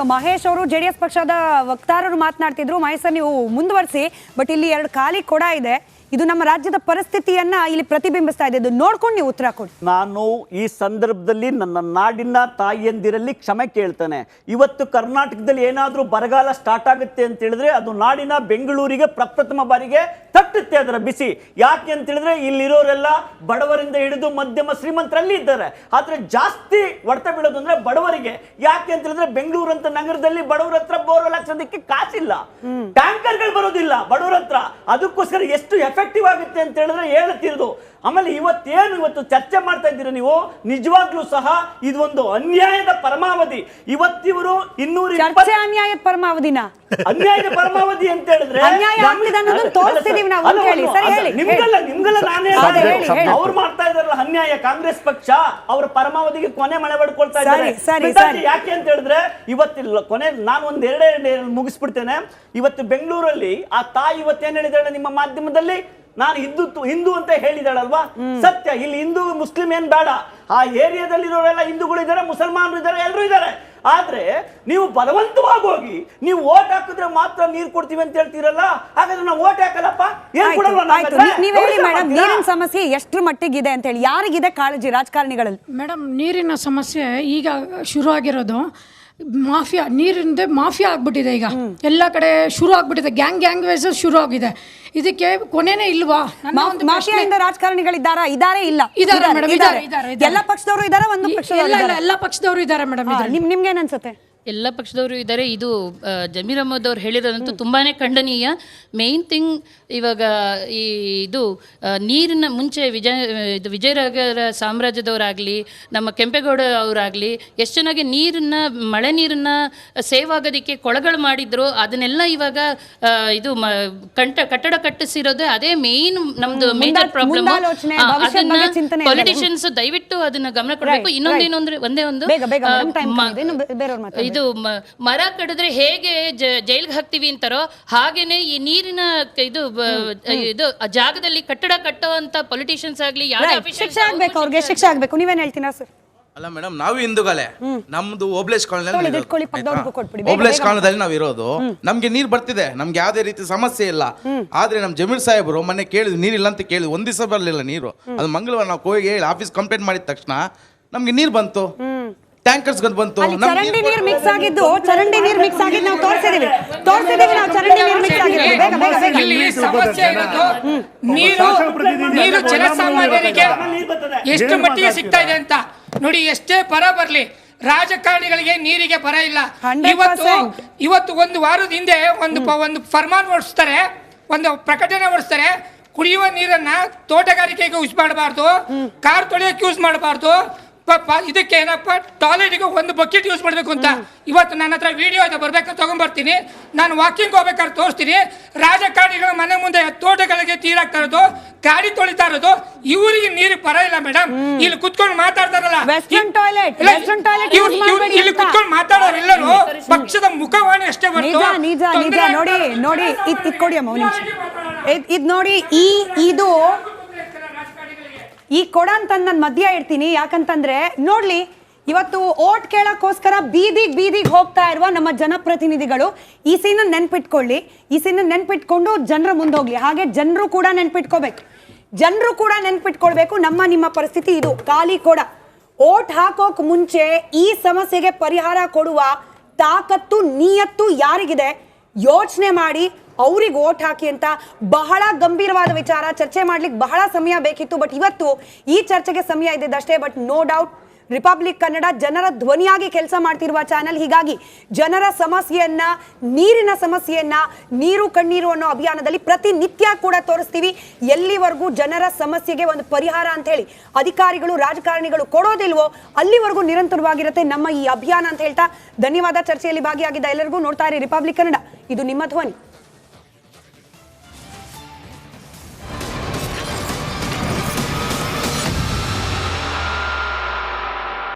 ಮಹೇಶ್ ಅವರು ಜೆಡಿಎಸ್ ಪಕ್ಷದ ವಕ್ತಾರರು ಮಾತನಾಡ್ತಿದ್ರು. ಮಹೇಶ್ ಸರ್ ನೀವು ಮುಂದುವರಿಸಿ. ಬಟ್ ಇಲ್ಲಿ ಎರಡು ಖಾಲಿ ಕೊಡ ಇದೆ. ಇದು ನಮ್ಮ ರಾಜ್ಯದ ಪರಿಸ್ಥಿತಿಯನ್ನ ಇಲ್ಲಿ ಪ್ರತಿಬಿಂಬಿಸ್ತಾ ಇದೆ. ಇದು ನೋಡ್ಕೊಂಡು ನೀವು ಉತ್ತರ ಕೊಡಿ. ನಾನು ಈ ಸಂದರ್ಭದಲ್ಲಿ ನನ್ನ ನಾಡಿನ ತಾಯಿಯಂದಿರಲ್ಲಿ ಕ್ಷಮೆ ಕೇಳ್ತೇನೆ. ಇವತ್ತು ಕರ್ನಾಟಕದಲ್ಲಿ ಏನಾದರೂ ಬರಗಾಲ ಸ್ಟಾರ್ಟ್ ಆಗುತ್ತೆ ಅಂತ ಹೇಳಿದ್ರೆ ಅದು ನಾಡಿನ ಬೆಂಗಳೂರಿಗೆ ಪ್ರಪ್ರಥಮ ಬಾರಿಗೆ ತಟ್ಟುತ್ತೆ ಅದರ ಬಿಸಿ. ಯಾಕೆ ಅಂತ ಹೇಳಿದ್ರೆ ಇಲ್ಲಿರೋರೆಲ್ಲ ಬಡವರಿಂದ ಹಿಡಿದು ಮಧ್ಯಮ ಶ್ರೀಮಂತರಲ್ಲಿ ಇದ್ದಾರೆ. ಆದ್ರೆ ಜಾಸ್ತಿ ಹೊಡೆತ ಬೀಳೋದು ಅಂದ್ರೆ ಬಡವರಿಗೆ. ಯಾಕೆ ಅಂತ ಹೇಳಿದ್ರೆ ಬೆಂಗಳೂರು ಅಂತ ನಗರದಲ್ಲಿ ಬಡವರ ಹತ್ರ ಬೋರ್ವೆಲ್ ಹಾಕ್ಸೋದಕ್ಕೆ ಕಾಸಿಲ್ಲ, ಟ್ಯಾಂಕರ್ಗಳು ಬರೋದಿಲ್ಲ ಬಡವರ ಹತ್ರ. ಅದಕ್ಕೋಸ್ಕರ ಎಷ್ಟು ಎಫೆಕ್ಟಿವ್ ಆಗುತ್ತೆ ಅಂತ ಹೇಳಿದ್ರೆ ಹೇಳ್ತಿರೋದು. ಆಮೇಲೆ ಇವತ್ತು ಚರ್ಚೆ ಮಾಡ್ತಾ ಇದ್ದೀರಾ ನೀವು, ನಿಜವಾಗ್ಲೂ ಸಹ ಇದು ಒಂದು ಅನ್ಯಾಯದ ಪರಮಾವಧಿ. ಇವತ್ತಿವರು 220 ಅನ್ಯಾಯದ ಪರಮಾವಧಿನ ಅನ್ಯಾಯದ ಪರಮಾವಧಿ ಅಂತ ಹೇಳಿದ್ರೆ ನಿಮ್ಗೆಲ್ಲ ನಾನೇ ಅವ್ರು ಮಾಡ್ತಾ ಇದಾರಲ್ಲ ಅನ್ಯಾಯ. ಕಾಂಗ್ರೆಸ್ ಪಕ್ಷ ಅವರ ಪರಮಾವಧಿಗೆ ಕೊನೆ ಮಳೆ ಬಡ್ಕೊಳ್ತಾ ಇದ್ದಾರೆ. ಯಾಕೆ ಅಂತ ಹೇಳಿದ್ರೆ ಇವತ್ತಿಲ್ಲ ಕೊನೆ. ನಾನು ಒಂದ್ ಎರಡೇ ಮುಗಿಸ್ಬಿಡ್ತೇನೆ. ಇವತ್ತು ಬೆಂಗಳೂರಲ್ಲಿ ಆ ತಾಯಿ ಇವತ್ತೇನ್ ಹೇಳಿದಾಳೆ ನಿಮ್ಮ ಮಾಧ್ಯಮದಲ್ಲಿ, ನಾನು ಹಿಂದೂ ಅಂತ ಹೇಳಿದಾಳಲ್ವಾ, ಸತ್ಯ. ಇಲ್ಲಿ ಹಿಂದೂ ಮುಸ್ಲಿಂ ಏನ್ ಬೇಡ, ಆ ಏರಿಯಾದಲ್ಲಿರೋರೆಲ್ಲ ಹಿಂದೂಗಳು ಇದ್ದಾರೆ, ಮುಸಲ್ಮಾನರು ಇದ್ದಾರೆ, ಎಲ್ಲರೂ ಇದ್ದಾರೆ. ಆದ್ರೆ ನೀವು ಬಲವಂತವಾಗಿ ಹೋಗಿ ನೀವು ಓಟ್ ಹಾಕಿದ್ರೆ ಮಾತ್ರ ನೀರು ಕೊಡ್ತೀವಿ ಅಂತ ಹೇಳ್ತೀರಲ್ಲ, ಹಾಗಾದ್ರೆ ನಾವು ಓಟ್ ಹಾಕಲ್ಲಪ್ಪ. ನೀವ್ ಹೇಳಿ ಮೇಡಮ್, ನೀರಿನ ಸಮಸ್ಯೆ ಎಷ್ಟ್ರ ಮಟ್ಟಿಗಿದೆ ಅಂತ ಹೇಳಿ, ಯಾರಿಗಿದೆ ಕಾಳಜಿ ರಾಜಕಾರಣಿಗಳಲ್ಲಿ? ಮೇಡಮ್, ನೀರಿನ ಸಮಸ್ಯೆ ಈಗ ಶುರು ಆಗಿರೋದು ಮಾಫಿಯಾ, ನೀರಿಂದ ಮಾಫಿಯಾ ಆಗ್ಬಿಟ್ಟಿದೆ. ಈಗ ಎಲ್ಲ ಕಡೆ ಶುರು ಆಗ್ಬಿಟ್ಟಿದೆ, ಗ್ಯಾಂಗ್ ವೈಸ್ ಶುರು ಆಗಿದೆ. ಇದಕ್ಕೆ ಕೊನೆನೇ ಇಲ್ವಾ? ಮಾಫಿಯಾದಿಂದ ರಾಜಕಾರಣಿಗಳಿದ್ದಾರಾ? ಇದಾರೆ ಇಲ್ಲ? ಇದಾರೆ ಮೇಡಮ್, ಇದಾರೆ. ಎಲ್ಲ ಪಕ್ಷದವರು ಇದಾರೆ, ಒಂದು ಪಕ್ಷ ಎಲ್ಲ ಪಕ್ಷದವರು ಇದಾರೆ ಮೇಡಮ್. ನಿಮ್ಗೆ ಏನ್ ಅನ್ಸುತ್ತೆ? ಎಲ್ಲ ಪಕ್ಷದವರು ಇದ್ದಾರೆ. ಇದು ಜಮೀರ್ ಅಹಮದ್ ಅವ್ರು ಹೇಳಿರೋದಂತೂ ತುಂಬಾ ಖಂಡನೀಯ. ಮೇಯ್ನ್ ಥಿಂಗ್ ಇವಾಗ ಇದು ನೀರಿನ ಮುಂಚೆ ವಿಜಯನಗರ ಸಾಮ್ರಾಜ್ಯದವರಾಗಲಿ ನಮ್ಮ ಕೆಂಪೇಗೌಡ ಅವರಾಗಲಿ ಎಷ್ಟು ಚೆನ್ನಾಗಿ ಮಳೆ ನೀರನ್ನು ಸೇವ್ ಆಗೋದಕ್ಕೆ ಕೊಳಗಳು ಮಾಡಿದ್ರು. ಅದನ್ನೆಲ್ಲ ಇವಾಗ ಇದು ಕಟ್ಟಡ ಕಟ್ಟಿಸಿರೋದು ಅದೇ ಮೇಯ್ನ್ ನಮ್ದು ಮೇಜರ್ ಪ್ರಾಬ್ಲಮ್. ಅದನ್ನ ಪೊಲಿಟಿಷಿಯನ್ಸ್ ದಯವಿಟ್ಟು ಅದನ್ನ ಗಮನ ಕೊಡಬೇಕು. ಇನ್ನೊಂದೇನು ಅಂದ್ರೆ ಒಂದೇ ಒಂದು, ಇದು ಮರ ಕಡಿದ್ರೆ ಹೇಗೆ ಜೈಲ್ಗೆ ಹಾಕ್ತಿವಿ ಅಂತಾರೋ ಹಾಗೇನೆ ಈ ನೀರಿನ ಇದು ಜಾಗದಲ್ಲಿ ಕಟ್ಟಡ ಕಟ್ಟುವಂತ ಪೊಲಿಟಿಷಿಯನ್ಸ್ ಆಗ್ಲಿ ಶಿಕ್ಷೆ ಆಗ್ಬೇಕು, ಅವ್ರಿಗೆ ಶಿಕ್ಷೆ ಆಗ್ಬೇಕು. ನೀವೇನ್ ಹೇಳ್ತೀರಾ ಸರ್? ಅಲ್ಲ ಮೇಡಮ್, ನಾವು ಹಿಂದೂಗಳೇ. ನಮ್ದು ಓಬ್ಲೇಶ್ ಕಾಲದಲ್ಲಿ ನಾವು ಇರೋದು. ನಮ್ಗೆ ನೀರ್ ಬರ್ತಿದೆ, ನಮ್ಗೆ ಯಾವ್ದೇ ರೀತಿ ಸಮಸ್ಯೆ ಇಲ್ಲ. ಆದ್ರೆ ನಮ್ ಜಮೀರ್ ಸಾಹೇಬರು ಮೊನ್ನೆ ಕೇಳಿದ್ರು, ನೀರಿಲ್ಲ ಅಂತ ಕೇಳಿದ್ರು. ಒಂದ್ ದಿವಸ ಬರ್ಲಿಲ್ಲ ನೀರು. ಅದು ಮಂಗಳವಾರ ನಾವು ಹೋಗಿ ಹೇಳಿ ಆಫೀಸ್ ಕಂಪ್ಲೇಂಟ್ ಮಾಡಿದ ತಕ್ಷಣ ನಮ್ಗೆ ನೀರ್ ಬಂತು, ಟ್ಯಾಂಕರ್ಸ್ ಬಂತು. ಚರಂಡಿ ನೀರು ಮಿಕ್ಸ್ ಆಗಿದ್ದು ನಾವು ತೋರಿಸಿದೀವಿ ನಾವು ಚರಂಡಿ ನೀರು ಮಿಕ್ಸ್ ಆಗಿರೋದು. ಇಲ್ಲಿ ಸಮಸ್ಯೆ ಇರೋದು ನೀರು ಜನಸಾಮಾನ್ಯರಿಗೆ ಎಷ್ಟು ಮಟ್ಟಿಗೆ ಸಿಗ್ತಾ ಇದೆ ಅಂತ ನೋಡಿ. ಎಷ್ಟೇ ಬರ ಬರ್ಲಿ ರಾಜಕಾರಣಿಗಳಿಗೆ ನೀರಿಗೆ ಬರ ಇಲ್ಲ. ಇವತ್ತು ಒಂದು ವಾರದ ಹಿಂದೆ ಒಂದು ಫರ್ಮಾನ್ ಹೊರಡಿಸ್ತಾರೆ, ಒಂದು ಪ್ರಕಟಣೆ ಹೊರಡಿಸ್ತಾರೆ. ಕುಡಿಯುವ ನೀರನ್ನ ತೋಟಗಾರಿಕೆಗೆ ಯೂಸ್ ಮಾಡಬಾರ್ದು, ಕಾರ್ ತೊಳೆಯೋಕೆ ಯೂಸ್ ಮಾಡಬಾರ್ದು, ಇದಕ್ಕೆ ಏನಪ್ಪ ಟಾಯ್ಲೆಟ್ಗೆ ಒಂದು ಬಕೆಟ್ ಯೂಸ್ ಮಾಡಬೇಕು ಅಂತ. ಇವತ್ತು ನನ್ನ ಹತ್ರ ವಿಡಿಯೋ ಇದೆ, ಬರ್ಬೇಕಾದ್ರೆ ತಗೊಂಡ್ಬರ್ತೀನಿ. ನಾನು ವಾಕಿಂಗ್ ಹೋಗ್ಬೇಕಾದ್ರೆ ತೋರಿಸ್ತೀನಿ. ರಾಜಕಾರಣಿಗಳ ಮನೆ ಮುಂದೆ ತೋಟಗಳಿಗೆ ತೀರಾಗ್ತಾ ಇರೋದು, ಗಾಡಿ ತೊಳಿತಾ ಇರೋದು. ಇವರಿಗೆ ನೀರು ಬರ ಇಲ್ಲ ಮೇಡಮ್. ಇಲ್ಲಿ ಕುತ್ಕೊಂಡು ಮಾತಾಡ್ತಾರಲ್ಲ, ಇಲ್ಲಿ ಕುತ್ಕೊಂಡು ಮಾತಾಡೋರು ಎಲ್ಲರೂ ಪಕ್ಷದ ಮುಖವಾಣಿ ಅಷ್ಟೇ ಬರ್ತು. ನೋಡಿ ಇದ್ಕೊಡಿ ಅಮ್ಮ ಇದು ನೋಡಿ. ಇದು ಈ ಕೊಡ ಅಂತ ನಾನು ಮಧ್ಯ ಇಡ್ತೀನಿ. ಯಾಕಂತಂದ್ರೆ ನೋಡ್ಲಿ, ಇವತ್ತು ಓಟ್ ಕೇಳಕ್ಕೋಸ್ಕರ ಬೀದಿಗೆ ಹೋಗ್ತಾ ಇರುವ ನಮ್ಮ ಜನಪ್ರತಿನಿಧಿಗಳು ಈ ಸೀನ ನೆನ್ಪಿಟ್ಕೊಳ್ಳಿ. ಈ ಸೀನ ನೆನ್ಪಿಟ್ಕೊಂಡು ಜನರ ಮುಂದೆ ಹೋಗ್ಲಿ. ಹಾಗೆ ಜನರು ಕೂಡ ನೆನ್ಪಿಟ್ಕೊಳ್ಬೇಕು. ನಿಮ್ಮ ಪರಿಸ್ಥಿತಿ ಇದು, ಖಾಲಿ ಕೊಡ. ಓಟ್ ಹಾಕೋಕ್ ಮುಂಚೆ ಈ ಸಮಸ್ಯೆಗೆ ಪರಿಹಾರ ಕೊಡುವ ತಾಕತ್ತು ನಿಯತ್ತು ಯಾರಿಗಿದೆ ಯೋಚನೆ ಮಾಡಿ ಅವ್ರಿಗೆ ಓಟ್ ಹಾಕಿ ಅಂತ. ಬಹಳ ಗಂಭೀರವಾದ ವಿಚಾರ, ಚರ್ಚೆ ಮಾಡ್ಲಿಕ್ಕೆ ಬಹಳ ಸಮಯ ಬೇಕಿತ್ತು. ಬಟ್ ಇವತ್ತು ಈ ಚರ್ಚೆಗೆ ಸಮಯ ಇದ್ದಿದ್ದಷ್ಟೇ. But no doubt Republic Kannada ಜನರ ಧ್ವನಿಯಾಗಿ ಕೆಲಸ ಮಾಡ್ತಿರುವ ಚಾನೆಲ್. ಹೀಗಾಗಿ ಜನರ ಸಮಸ್ಯೆಯನ್ನ, ನೀರಿನ ಸಮಸ್ಯೆಯನ್ನ, ನೀರು ಕಣ್ಣೀರು ಅನ್ನೋ ಅಭಿಯಾನದಲ್ಲಿ ಪ್ರತಿನಿತ್ಯ ಕೂಡ ತೋರಿಸ್ತೀವಿ. ಎಲ್ಲಿವರೆಗೂ ಜನರ ಸಮಸ್ಯೆಗೆ ಒಂದು ಪರಿಹಾರ ಅಂತ ಹೇಳಿ ಅಧಿಕಾರಿಗಳು ರಾಜಕಾರಣಿಗಳು ಕೊಡೋದಿಲ್ವೋ ಅಲ್ಲಿವರೆಗೂ ನಿರಂತರವಾಗಿರುತ್ತೆ ನಮ್ಮ ಈ ಅಭಿಯಾನ ಅಂತ ಹೇಳ್ತಾ ಧನ್ಯವಾದ. ಚರ್ಚೆಯಲ್ಲಿ ಭಾಗಿಯಾಗಿದ್ದ ಎಲ್ಲರಿಗೂ. ನೋಡ್ತಾ ಇರಿ ರಿಪಬ್ಲಿಕ್ ಕನ್ನಡ, ಇದು ನಿಮ್ಮ ಧ್ವನಿ.